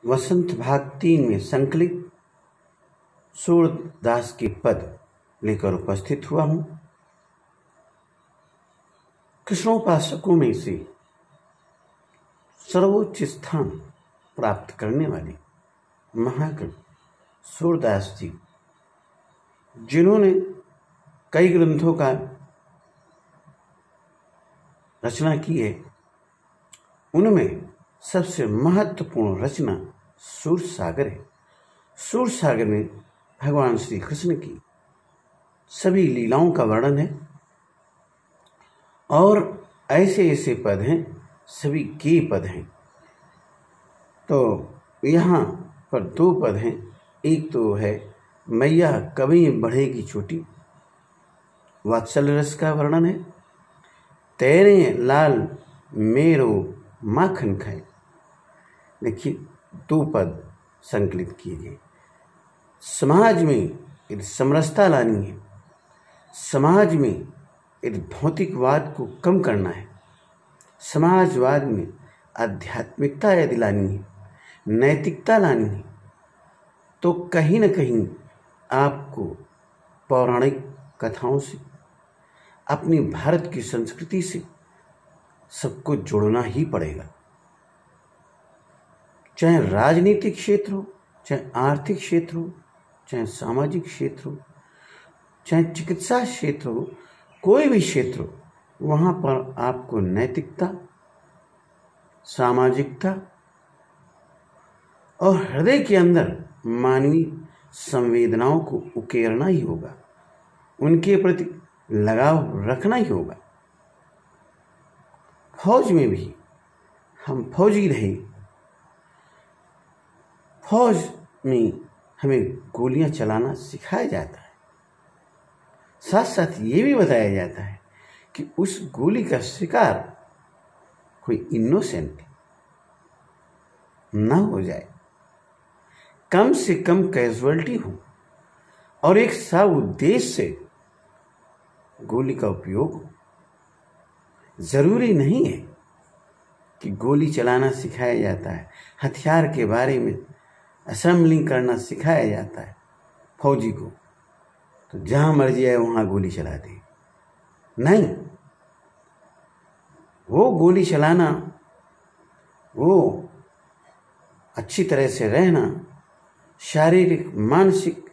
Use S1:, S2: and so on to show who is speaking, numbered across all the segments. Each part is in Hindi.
S1: वसंत भाग 3 में संकलित सूरदास के पद लेकर उपस्थित हुआ हूँ। कृष्णोपासकों में से सर्वोच्च स्थान प्राप्त करने वाले महाकवि सूरदास जी, जिन्होंने कई ग्रंथों का रचना की है, उनमें सबसे महत्वपूर्ण रचना सूरसागर है। सूरसागर में भगवान श्री कृष्ण की सभी लीलाओं का वर्णन है और ऐसे ऐसे पद हैं, सभी के पद हैं। तो यहाँ पर 2 पद हैं। एक तो है मैया कभी बढ़ेगी छोटी, वात्सल्य रस का वर्णन है। तेरे लाल मेरो माखन खाए। देखिए 2 पद संकलित किए गए। समाज में यदि समरसता लानी है, समाज में यदि भौतिकवाद को कम करना है, समाजवाद में आध्यात्मिकता यदि लानी है, नैतिकता लानी है, तो कहीं न कहीं आपको पौराणिक कथाओं से, अपनी भारत की संस्कृति से सबको जोड़ना ही पड़ेगा। चाहे राजनीतिक क्षेत्र हो, चाहे आर्थिक क्षेत्र हो, चाहे सामाजिक क्षेत्र हो, चाहे चिकित्सा क्षेत्र हो, कोई भी क्षेत्र हो, वहाँ पर आपको नैतिकता, सामाजिकता और हृदय के अंदर मानवीय संवेदनाओं को उकेरना ही होगा, उनके प्रति लगाव रखना ही होगा। फौज में भी हम फौजी रहे, फौज में हमें गोलियां चलाना सिखाया जाता है। साथ साथ ये भी बताया जाता है कि उस गोली का शिकार कोई इनोसेंट ना हो जाए, कम से कम कैजुअलिटी हो और एक साफ उद्देश्य से गोली का उपयोग हो। जरूरी नहीं है कि गोली चलाना सिखाया जाता है, हथियार के बारे में असेंबलिंग करना सिखाया जाता है फौजी को, तो जहां मर्जी आए वहां गोली चला दे। नहीं, वो गोली चलाना, वो अच्छी तरह से रहना, शारीरिक, मानसिक,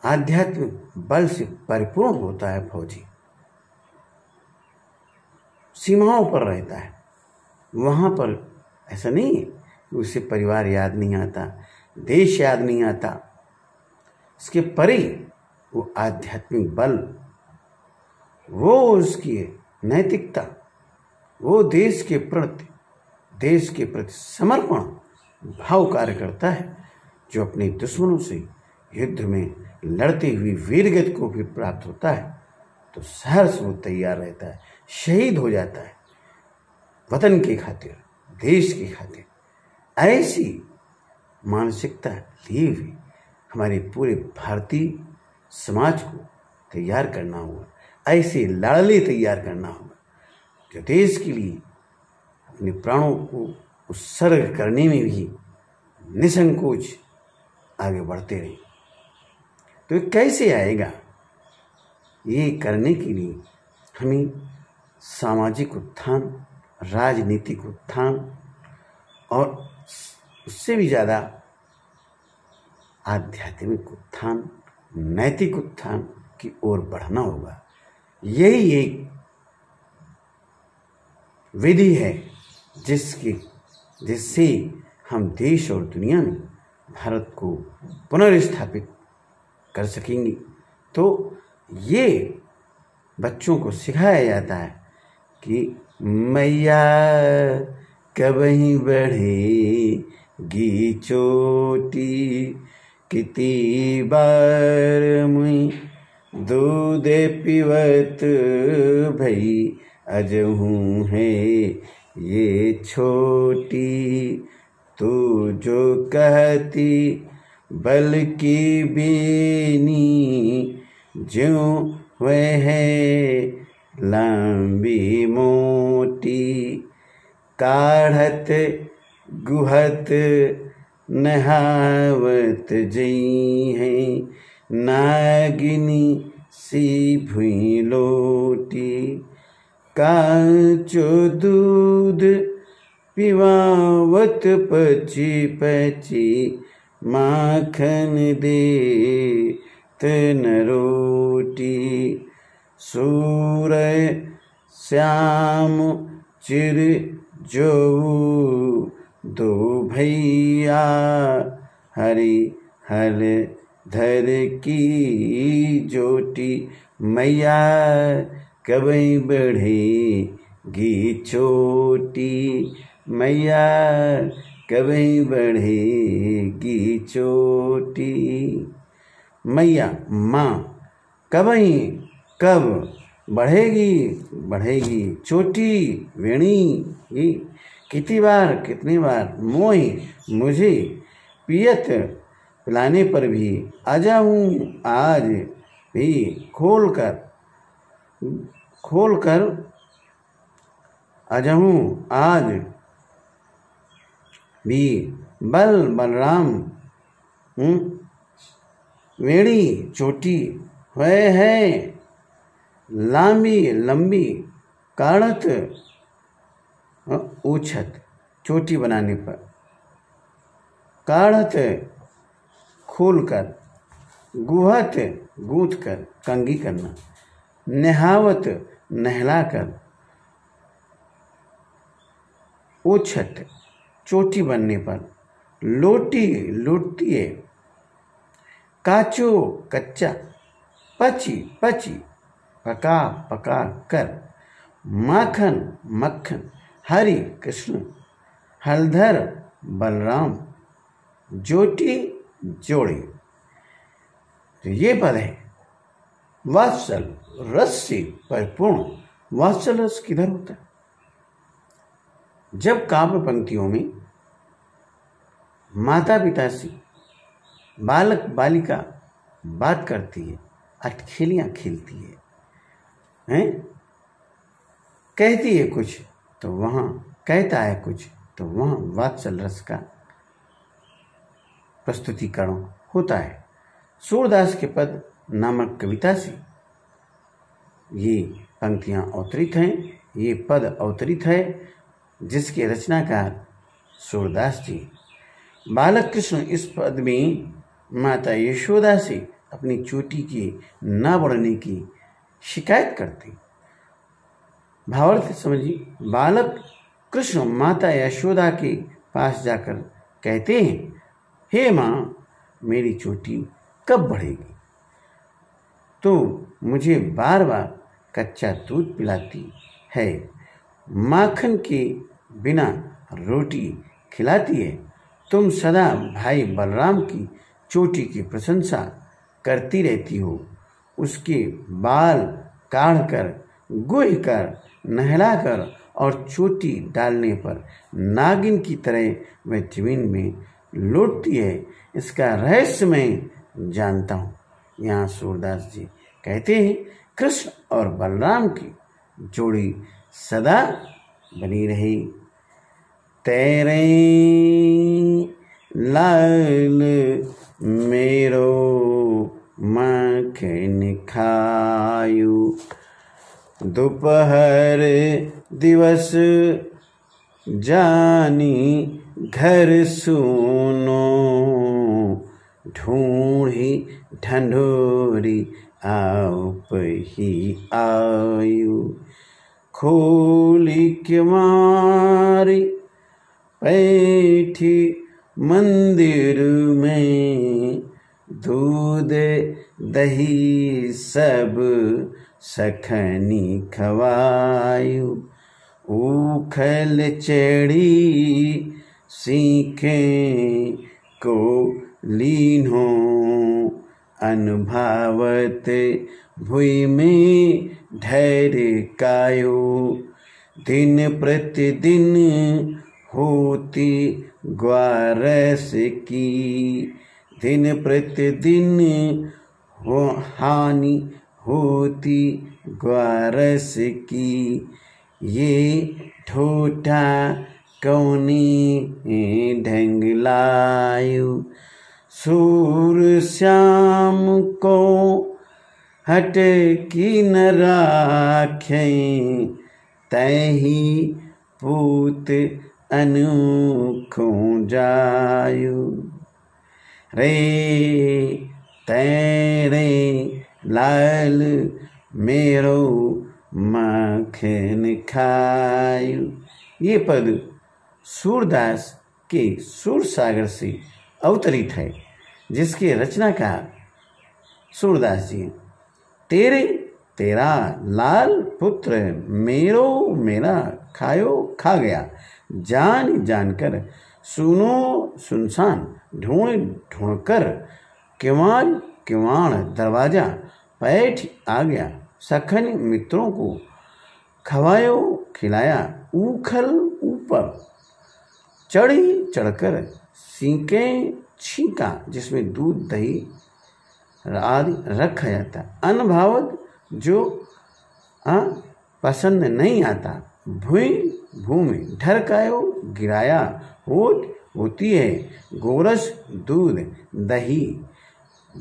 S1: आध्यात्मिक बल से परिपूर्ण होता है। फौजी सीमाओं पर रहता है, वहां पर ऐसा नहीं है कि उसे परिवार याद नहीं आता, देश याद नहीं आता। इसके परे वो आध्यात्मिक बल, वो उसकी नैतिकता, वो देश के प्रति समर्पण भाव कार्य करता है, जो अपने दुश्मनों से युद्ध में लड़ते हुए वीरगति को भी प्राप्त होता है तो सहर्ष वो तैयार रहता है, शहीद हो जाता है वतन की खातिर, देश की खातिर। ऐसी मानसिकता लिए हुए हमारे पूरे भारतीय समाज को तैयार करना होगा, ऐसे लाडले तैयार करना होगा जो देश के लिए अपने प्राणों को उत्सर्ग करने में भी निसंकोच आगे बढ़ते रहे। तो ये कैसे आएगा? ये करने के लिए हमें सामाजिक उत्थान, राजनीतिक उत्थान और उससे भी ज़्यादा आध्यात्मिक उत्थान, नैतिक उत्थान की ओर बढ़ना होगा। यही एक विधि है जिससे हम देश और दुनिया में भारत को पुनर्स्थापित कर सकेंगे। तो ये बच्चों को सिखाया जाता है कि मैया कभी बढ़ेगी चोटी, कितनी बार मुई दूध पिवत भई अजहूँ है ये छोटी। तू जो कहती बल की बेनी, ज्यों वह है लंबी मोटी। काढ़त गुहत नहावत जई हैं, नागिनी सी भुई लोटी, कांचो दूध पिवावत पची पची, माखन दे तन रोटी, सूरय श्याम चिर जो दो भैया, हरि हल धर की जोटी, मैया कबई बढ़ेगी चोटी, मैया कबई बढ़ेगी चोटी। मैया माँ कबई कब बढ़ेगी चोटी वेणी ही, कितनी बार मोही मुझे पियत पिलाने पर भी आ जाऊँ आज भी खोल कर आ जाऊँ आज भी, बलराम वेणी चोटी है लंबी काढ़त ऊछत, चोटी बनाने पर काढ़त खोलकर, गुहत गूंथ कर कंघी करना, नहावत नहलाकर, ऊछत चोटी बनने पर, लूटती है काचो कच्चा, पची पका कर, मक्खन हरि कृष्ण, हलधर बलराम, जोटी जोड़ी। तो ये पद है वात्सल रस से परिपूर्ण। वात्सल रस किधर होता है? जब काव्य पंक्तियों में माता पिता से बालक बालिका बात करती है, अटखेलियां खेलती है, कहती है कुछ तो वहाँ कहता है कुछ, तो वहाँ वात्सल रस का प्रस्तुतिकरण होता है। सूरदास के पद नामक कविता से ये पंक्तियाँ अवतरित हैं, ये पद अवतरित है, जिसके रचनाकार सूरदास जी। बालक कृष्ण इस पद में माता यशोदा से अपनी चोटी के न बढ़ने की शिकायत करते। भावार्थ समझिए, बालक कृष्ण माता यशोदा के पास जाकर कहते हैं, हे माँ, मेरी चोटी कब बढ़ेगी? तो मुझे बार बार कच्चा दूध पिलाती है, माखन के बिना रोटी खिलाती है। तुम सदा भाई बलराम की चोटी की प्रशंसा करती रहती हो, उसके बाल काढ़ कर, गुह कर, नहला कर और चोटी डालने पर नागिन की तरह वह जमीन में लौटती है। इसका रहस्य मैं जानता हूँ। यहाँ सूरदास जी कहते हैं, कृष्ण और बलराम की जोड़ी सदा बनी रही। तेरे लाल मेरो माखन खायु, दोपहर दिवस जानी घर सुनो, ढूंढी ढंढोरी आप ही आयु, खोली के मारी बैठी मंदिर में, दूध दही सब सखनी खवायु, उखल चढ़ी सीखे को लीन्हो, अनुभवत भुई में ढरकायो, दिन प्रतिदिन होती ग्वारस की, दिन प्रतिदिन हानि होती ग्वारस की, ये ठोठा कौनी ढंग लायु, सूर श्याम को हट की न राखें, तही पूत अनूखों जायु। रे तेरे लाल मेरो माखन खायु। ये पद सूरदास के सूर सागर से अवतरित है, जिसकी रचनाकार सूरदास जी। तेरे तेरा लाल पुत्र मेरो मेरा खायो खा गया, जान जानकर सुनो सुनसान ढूंढ ढूंढ कर, किवाड़ किवाड़ दरवाजा पैठ आ गया, सखन मित्रों को खवायो खिलाया, उखल ऊपर चढ़ी चढ़कर सींकें छींका, जिसमें दूध दही आदि रखा जाता। अनभावक जो पसंद नहीं आता, भूमि भूमि ढरकायो गिराया, होती है गोरस दूध दही,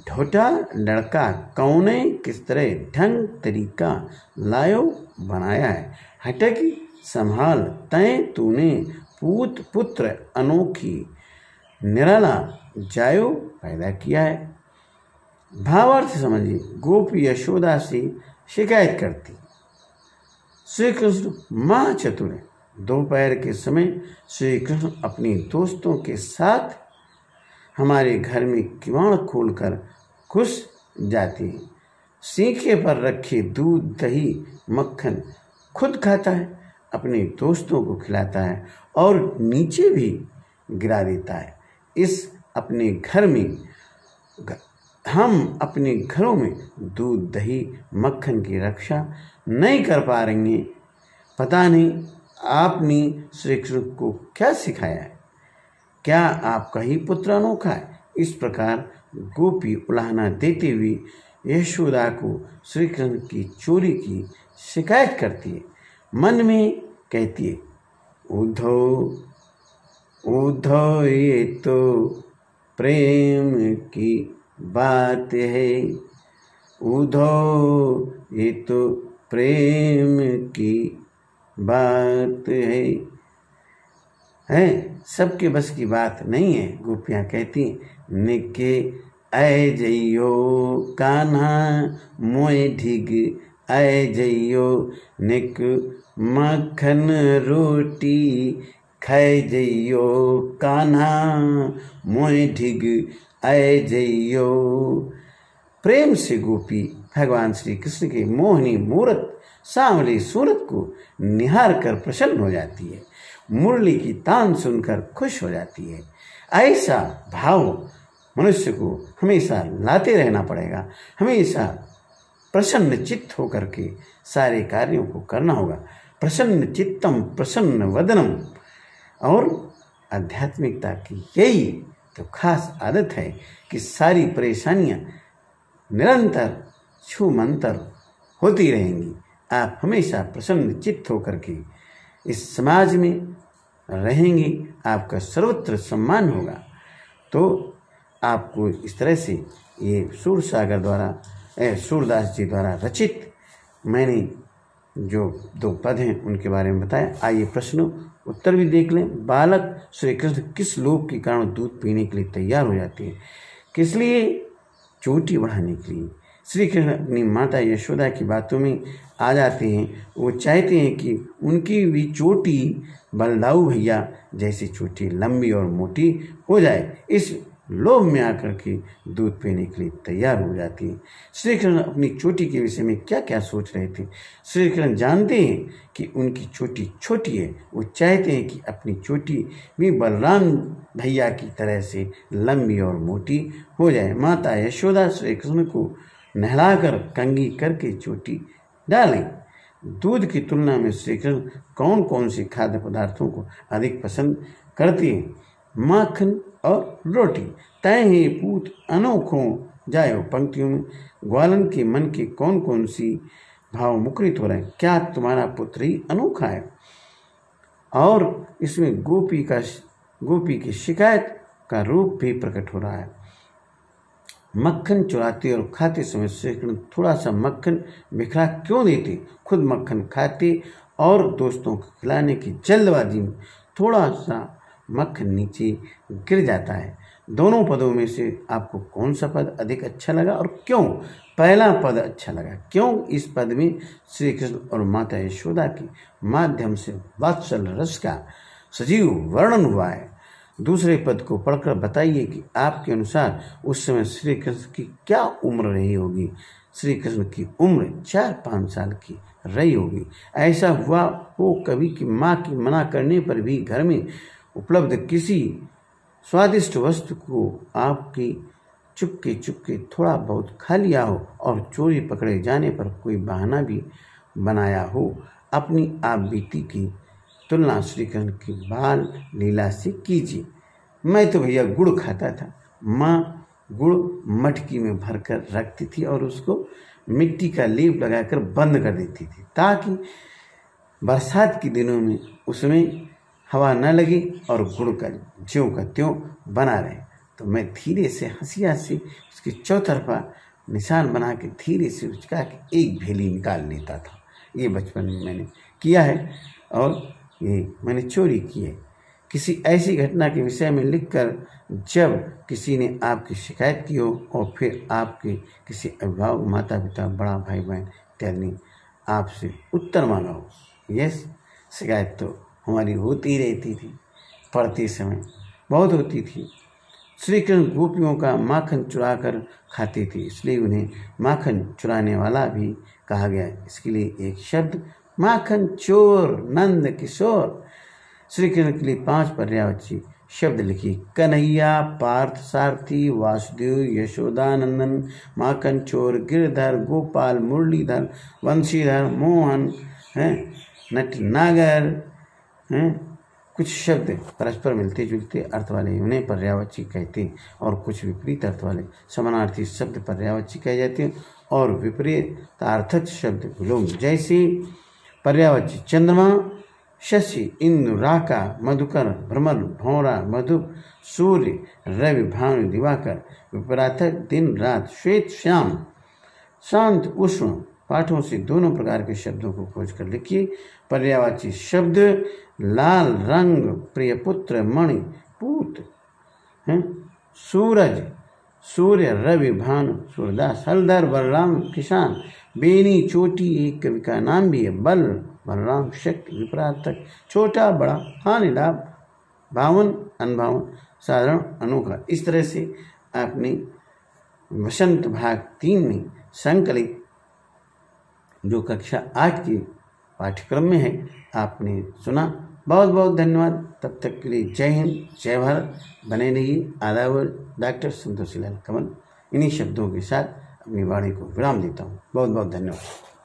S1: ढोटा लड़का कौने किस तरह ढंग तरीका लायो बनाया है, हटक संभाल तय तूने पूत पुत्र अनोखी निराला जायो पैदा किया है। भावार्थ समझिए। गोपी यशोदा से शिकायत करती, श्री कृष्ण महाचतुर है। दोपहर के समय श्री कृष्ण अपने दोस्तों के साथ हमारे घर में किवाड़ खोलकर घुस जाते हैं, सीखे पर रखे दूध दही मक्खन खुद खाता है, अपने दोस्तों को खिलाता है और नीचे भी गिरा देता है। हम अपने घरों में दूध दही मक्खन की रक्षा नहीं कर पा रहे हैं। पता नहीं आपने श्री कृष्ण को क्या सिखाया है, क्या आपका ही पुत्र अनोखा है। इस प्रकार गोपी उलाहना देते हुए यशोदा को श्री कृष्ण की चोरी की शिकायत करती है। मन में कहती है, उद्धो उद्धो ये तो प्रेम की बात है, उद्धो ये तो प्रेम की बात है सबके बस की बात नहीं है। गोपियाँ कहती, निके ऐ जइयो कान्हा मोए ढिग, ऐ जइयो निक मक्खन रोटी, खाए जइयो कान्हा मोए ढिग, ऐ जइयो। प्रेम से गोपी भगवान श्री कृष्ण के मोहनी मूरत सांवली सूरत को निहार कर प्रसन्न हो जाती है, मुरली की तान सुनकर खुश हो जाती है। ऐसा भाव मनुष्य को हमेशा लाते रहना पड़ेगा, हमेशा प्रसन्न चित्त होकर के सारे कार्यों को करना होगा। प्रसन्न चित्तम प्रसन्न वदनम। और आध्यात्मिकता की यही तो खास आदत है कि सारी परेशानियां निरंतर छूमंतर होती रहेंगी। आप हमेशा प्रसन्न चित्त होकर के इस समाज में रहेंगे, आपका सर्वत्र सम्मान होगा। तो आपको इस तरह से ये सूरसागर द्वारा सूरदास जी द्वारा रचित मैंने जो 2 पद हैं उनके बारे में बताया। आइए प्रश्न उत्तर भी देख लें। बालक श्री कृष्ण किस लोभ के कारण दूध पीने के लिए तैयार हो जाते हैं? किस लिए? चोटी बढ़ाने के लिए। श्री कृष्ण अपनी माता यशोदा की बातों में आ जाते हैं। वो चाहते हैं कि उनकी भी चोटी बलदाऊ भैया जैसी चोटी लंबी और मोटी हो जाए। इस लोभ में आकर के दूध पीने के लिए तैयार हो जाती है। श्री कृष्ण अपनी चोटी के विषय में क्या क्या सोच रहे थे? श्री कृष्ण जानते हैं कि उनकी चोटी छोटी है। वो चाहते हैं कि अपनी चोटी भी बलराम भैया की तरह से लंबी और मोटी हो जाए। माता यशोदा श्री कृष्ण को नहलाकर कंघी करके चोटी डालें। दूध की तुलना में श्री कृष्ण कौन कौन से खाद्य पदार्थों को अधिक पसंद करते हैं? माखन और रोटी। तय ही पूत अनोखों जायो। पंक्तियों में ग्वालन के मन के कौन कौन सी भाव मुखरित हो रहे हैं? क्या तुम्हारा पुत्र ही अनोखा है? और इसमें गोपी की शिकायत का रूप भी प्रकट हो रहा है। मक्खन चुराते और खाते समय श्री कृष्ण थोड़ा सा मक्खन बिखरा क्यों देते? खुद मक्खन खाते और दोस्तों को खिलाने की जल्दबाजी में थोड़ा सा मक्खन नीचे गिर जाता है। दोनों पदों में से आपको कौन सा पद अधिक अच्छा लगा और क्यों? पहला पद अच्छा लगा। क्यों? इस पद में श्री कृष्ण और माता यशोदा के माध्यम से वात्सल्य रस का सजीव वर्णन हुआ है। दूसरे पद को पढ़कर बताइए कि आपके अनुसार उस समय श्री कृष्ण की क्या उम्र रही होगी। श्री कृष्ण की उम्र 4-5 साल की रही होगी। ऐसा हुआ हो कभी कि माँ की मना करने पर भी घर में उपलब्ध किसी स्वादिष्ट वस्तु को आपकी चुपके थोड़ा बहुत खा लिया हो और चोरी पकड़े जाने पर कोई बहाना भी बनाया हो। अपनी आप बीती की तुलना श्री कृष्ण की बाल लीला से कीजिए। मैं तो भैया गुड़ खाता था। माँ गुड़ मटकी में भरकर रखती थी और उसको मिट्टी का लेप लगाकर बंद कर देती थी ताकि बरसात के दिनों में उसमें हवा न लगे और गुड़ का ज्यों का त्यों बना रहे। तो मैं धीरे से हंसी उसकी चौतरफा निशान बना के धीरे से उचका के एक भेली निकाल लेता था। ये बचपन में मैंने किया है और ये मैंने चोरी की है। किसी ऐसी घटना के विषय में लिखकर जब किसी ने आपकी शिकायत की हो और फिर आपके किसी अभिभावक, माता पिता, बड़ा भाई बहन इत्यादि ने आपसे उत्तर मांगा हो। यस, शिकायत तो हमारी होती ही रहती थी, पढ़ते समय बहुत होती थी। श्री कृष्ण गोपियों का माखन चुरा कर खाते थे, इसलिए उन्हें माखन चुराने वाला भी कहा गया। इसके लिए एक शब्द माखन चोर, नंद किशोर। श्री कृष्ण के लिए 5 पर्यायवाची शब्द लिखिए। कन्हैया, पार्थ, सारथी, वासुदेव, यशोदानंदन, माखन चोर, गिरधर, गोपाल, मुरलीधर, वंशीधर, मोहन, नटनागर। कुछ शब्द परस्पर मिलते जुलते अर्थ वाले उन्हें पर्यायवाची कहते हैं और कुछ विपरीत अर्थ वाले समानार्थी शब्द पर्यायवाची कहे जाते हैं और विपरीतार्थक शब्द विलोम। जैसे पर्यायवाची चंद्रमा, शशि, इंद्र, राका, मधुकर, भ्रमर, भौरा, मधु, सूर्य, रवि, भानु, दिवाकर। विपरीतार्थक दिन रात, श्वेत, श्याम, शांत, उष्ण। पाठों से दोनों प्रकार के शब्दों को खोजकर लिखिए। पर्यायवाची शब्द लाल रंग, प्रिय पुत्र, मणि, पूत, सूरज, सूर्य, रवि, भानु, सूरदास, हलधर, बलराम, किसान, बेनी, चोटी, एक कवि का नाम भी है। बल, बलराम, शक्ति। विपरीतार्थक छोटा, बड़ा, हानि, लाभ, भावन, अनभावन, साधारण, अनोखा। इस तरह से आपने वसंत भाग 3 में संकलित जो कक्षा 8 के पाठ्यक्रम में है आपने सुना। बहुत बहुत धन्यवाद। तब तक के लिए जय हिंद, जय भारत। बने रहिए। आदाब, डॉक्टर संतोषी लाल कमल। इन्हीं शब्दों के साथ अपनी वाणी को विराम देता हूँ। बहुत बहुत धन्यवाद।